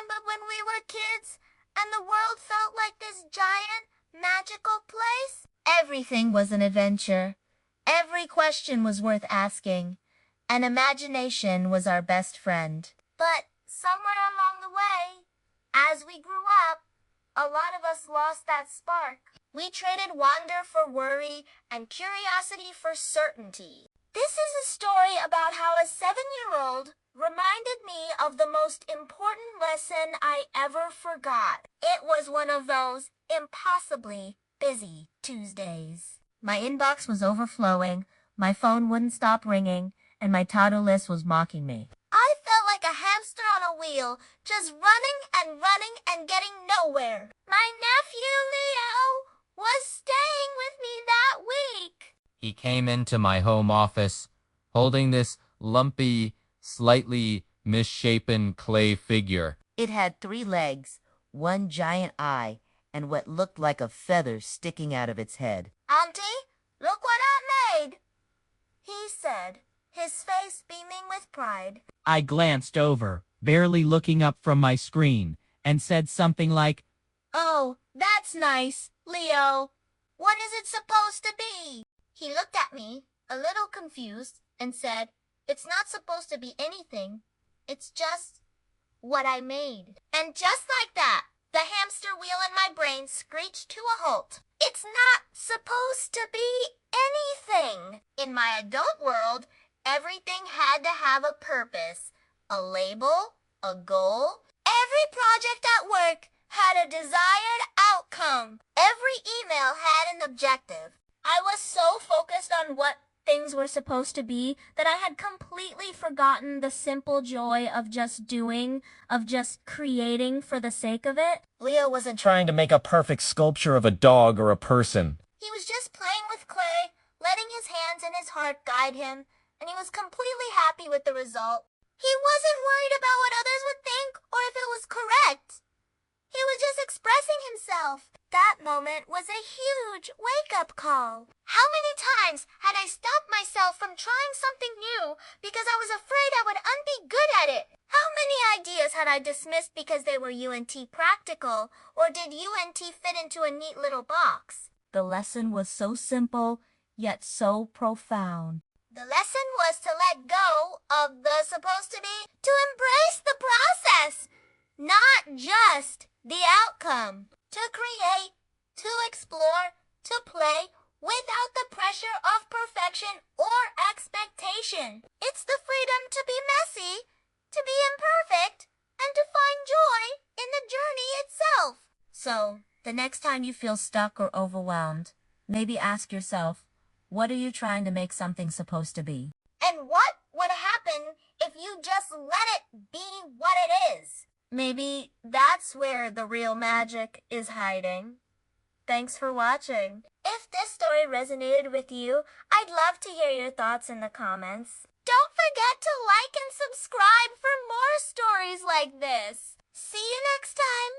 Remember when we were kids and the world felt like this giant, magical place? Everything was an adventure. Every question was worth asking, and imagination was our best friend. But somewhere along the way, as we grew up, a lot of us lost that spark. We traded wonder for worry and curiosity for certainty. This is a story about how a 7-year-old reminded me of the most important lesson I ever forgot. It was one of those impossibly busy Tuesdays. My inbox was overflowing, my phone wouldn't stop ringing, and my to-do list was mocking me. I felt like a hamster on a wheel, just running and getting nowhere. My nephew Leo was staying with me that week. He came into my home office, holding this lumpy, slightly misshapen clay figure. It had 3 legs, 1 giant eye, and what looked like a feather sticking out of its head. Auntie, look what I made, he said, his face beaming with pride. I glanced over, barely looking up from my screen, and said something like, "Oh, that's nice, Leo. What is it supposed to be?" He looked at me, a little confused, and said, "It's not supposed to be anything. It's just what I made." And just like that, the hamster wheel in my brain screeched to a halt. It's not supposed to be anything. In my adult world, everything had to have a purpose, a label, a goal. Every project at work had a desired outcome. Every email had an objective. I was so focused on what things were supposed to be that I had completely forgotten the simple joy of just doing, of just creating for the sake of it. Leo wasn't trying to make a perfect sculpture of a dog or a person. He was just playing with clay, letting his hands and his heart guide him, and he was completely happy with the result. He wasn't worried about what others would think or if it was correct. He was just expressing himself. That moment was a huge wake-up call. How many times had I stopped myself from trying something new because I was afraid I would unbe good at it? How many ideas had I dismissed because they were UNT practical, or did UNT fit into a neat little box? The lesson was so simple, yet so profound. The lesson was to let go of the supposed to be, to embrace the process, not just the outcome, to create, to explore, to play without the pressure of perfection or expectation. It's the freedom to be messy, to be imperfect, and to find joy in the journey itself. So, the next time you feel stuck or overwhelmed, maybe ask yourself, what are you trying to make something supposed to be? And what would happen if you just let it be what it is? Maybe that's where the real magic is hiding. Thanks for watching. If this story resonated with you, I'd love to hear your thoughts in the comments. Don't forget to like and subscribe for more stories like this. See you next time.